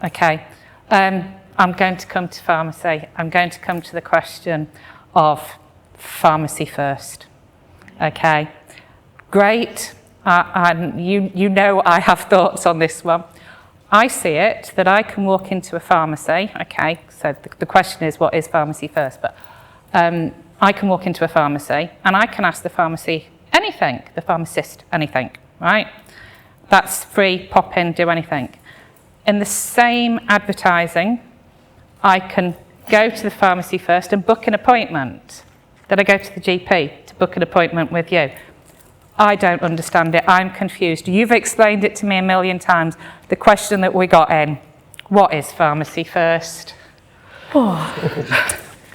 Okay. I'm going to come to pharmacy. I'm going to come to the question of pharmacy first. Okay. Great. You know I have thoughts on this one. I see it that I can walk into a pharmacy. Okay. So the question is, what is pharmacy first? But I can walk into a pharmacy and I can ask the pharmacy anything, the pharmacist anything, right? That's free, pop in, do anything. In the same advertising, I can go to the pharmacy first and book an appointment. Then I go to the GP to book an appointment with you. I don't understand it. I'm confused. You've explained it to me a million times. The question that we got in, what is pharmacy first?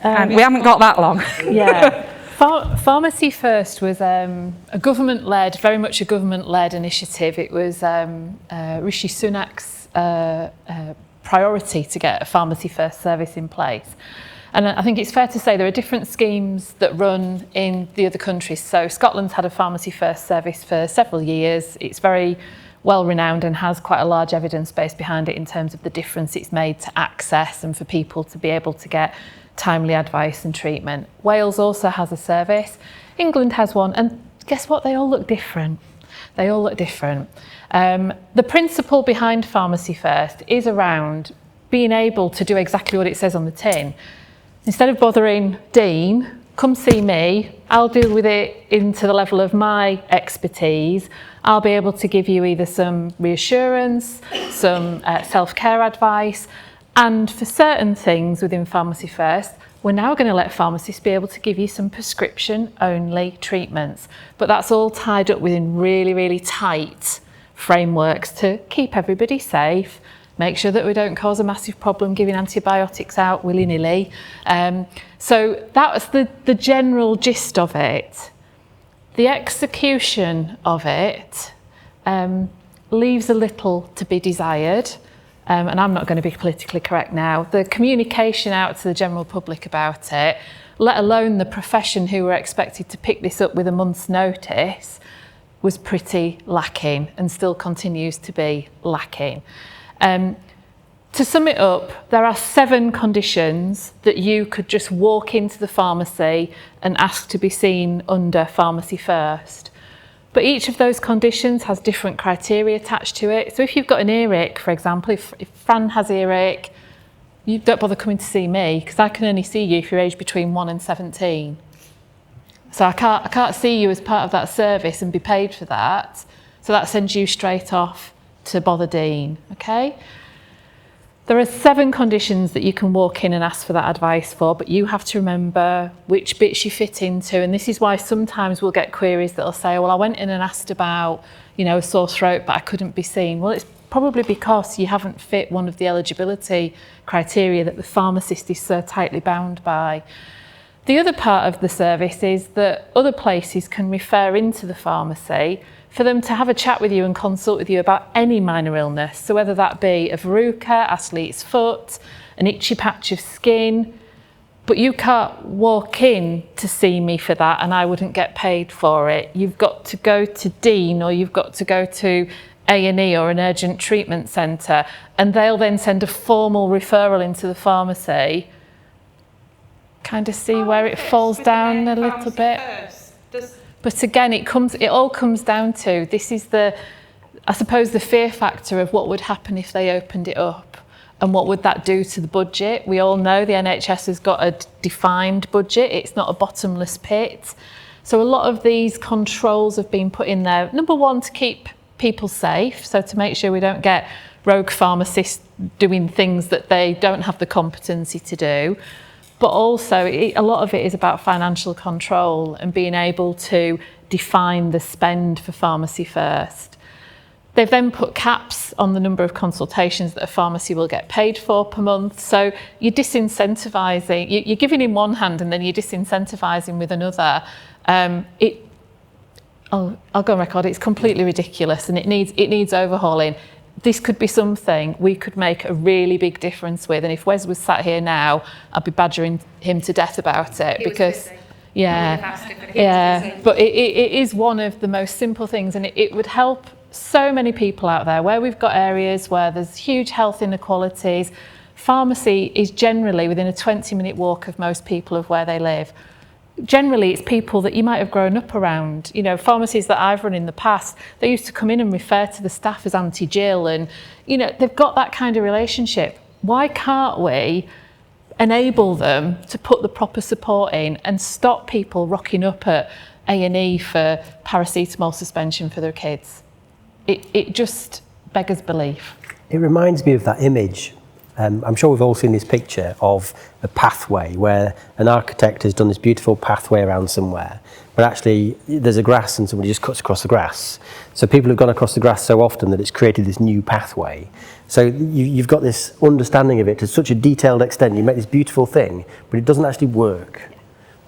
And we haven't got that long. Yeah. Pharmacy First was a government-led, very much a government-led initiative. It was Rishi Sunak's priority to get a Pharmacy First service in place. And I think it's fair to say there are different schemes that run in the other countries. So Scotland's had a Pharmacy First service for several years. It's very well renowned and has quite a large evidence base behind it in terms of the difference it's made to access and for people to be able to get timely advice and treatment. Wales also has a service. England has one, and guess what? They all look different. They all look different. The principle behind Pharmacy First is around being able to do exactly what it says on the tin. Instead of bothering Dean, come see me, I'll deal with it into the level of my expertise. I'll be able to give you either some reassurance, some self-care advice, and for certain things within Pharmacy First, we're now going to let pharmacists be able to give you some prescription-only treatments. But that's all tied up within really, really tight frameworks to keep everybody safe, make sure that we don't cause a massive problem giving antibiotics out willy-nilly. So that was the general gist of it. The execution of it leaves a little to be desired. And I'm not going to be politically correct now. The communication out to the general public about it, let alone the profession who were expected to pick this up with a month's notice, was pretty lacking and still continues to be lacking. To sum it up, there are 7 conditions that you could just walk into the pharmacy and ask to be seen under Pharmacy First. But each of those conditions has different criteria attached to it. So if you've got an earache, for example, if Fran has earache, you don't bother coming to see me because I can only see you if you're aged between 1 and 17. So I can't see you as part of that service and be paid for that. So that sends you straight off to bother Dean, okay? There are 7 conditions that you can walk in and ask for that advice for, but you have to remember which bits you fit into. And this is why sometimes we'll get queries that'll say, well, I went in and asked about, a sore throat, but I couldn't be seen. Well, it's probably because you haven't fit one of the eligibility criteria that the pharmacist is so tightly bound by. The other part of the service is that other places can refer into the pharmacy for them to have a chat with you and consult with you about any minor illness. So whether that be a verruca, athlete's foot, an itchy patch of skin, but you can't walk in to see me for that and I wouldn't get paid for it. You've got to go to Dean or you've got to go to A&E or an urgent treatment centre, and they'll then send a formal referral into the pharmacy. Kind of see where it falls down a little bit. But again, it all comes down to, this is I suppose the fear factor of what would happen if they opened it up and what would that do to the budget. We all know the NHS has got a defined budget. It's not a bottomless pit. So a lot of these controls have been put in there. Number one, to keep people safe. So to make sure we don't get rogue pharmacists doing things that they don't have the competency to do. But also, a lot of it is about financial control and being able to define the spend for Pharmacy First. They've then put caps on the number of consultations that a pharmacy will get paid for per month. So you're disincentivising, you're giving in one hand and then you're disincentivising with another. I'll go on record, it's completely ridiculous and it needs overhauling. This could be something we could make a really big difference with. And if Wes was sat here now, I'd be badgering him to death about it because, but it is one of the most simple things, and it would help so many people out there where we've got areas where there's huge health inequalities. Pharmacy is generally within a 20-minute walk of most people of where they live. Generally, it's people that you might have grown up around. You know, pharmacies that I've run in the past, they used to come in and refer to the staff as Auntie Jill, and, you know, they've got that kind of relationship. Why can't we enable them to put the proper support in and stop people rocking up at A&E for paracetamol suspension for their kids? It just beggars belief. It reminds me of that image. I'm sure we've all seen this picture of a pathway where an architect has done this beautiful pathway around somewhere, but actually there's a grass and somebody just cuts across the grass. So people have gone across the grass so often that it's created this new pathway. So you've got this understanding of it to such a detailed extent. You make this beautiful thing, but it doesn't actually work.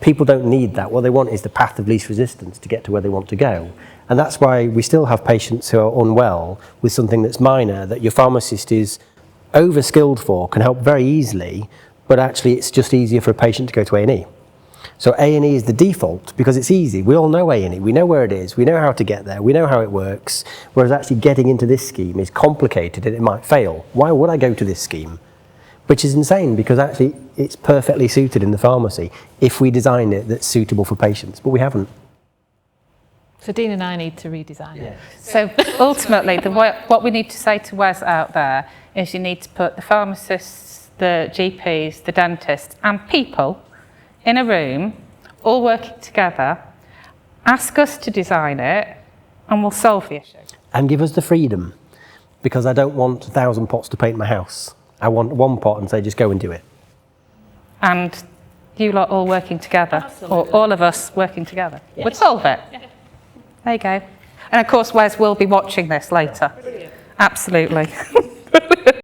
People don't need that. What they want is the path of least resistance to get to where they want to go. And that's why we still have patients who are unwell with something that's minor, that your pharmacist is over-skilled for, can help very easily, but actually it's just easier for a patient to go to A&E. So A&E is the default because it's easy. We all know A&E. We know where it is. We know how to get there. We know how it works. Whereas actually getting into this scheme is complicated and it might fail. Why would I go to this scheme? Which is insane because actually it's perfectly suited in the pharmacy if we design it that's suitable for patients, but we haven't. So Dean and I need to redesign it. So ultimately, what we need to say to Wes out there is you need to put the pharmacists, the GPs, the dentists and people in a room, all working together, ask us to design it and we'll solve the issue. And give us the freedom, because I don't want 1,000 pots to paint my house. I want one pot and say just go and do it. And you lot all working together, Absolutely. or all of us working together, Yes. would solve it. Yeah. There you go. And of course, Wes will be watching this later. Brilliant. Absolutely.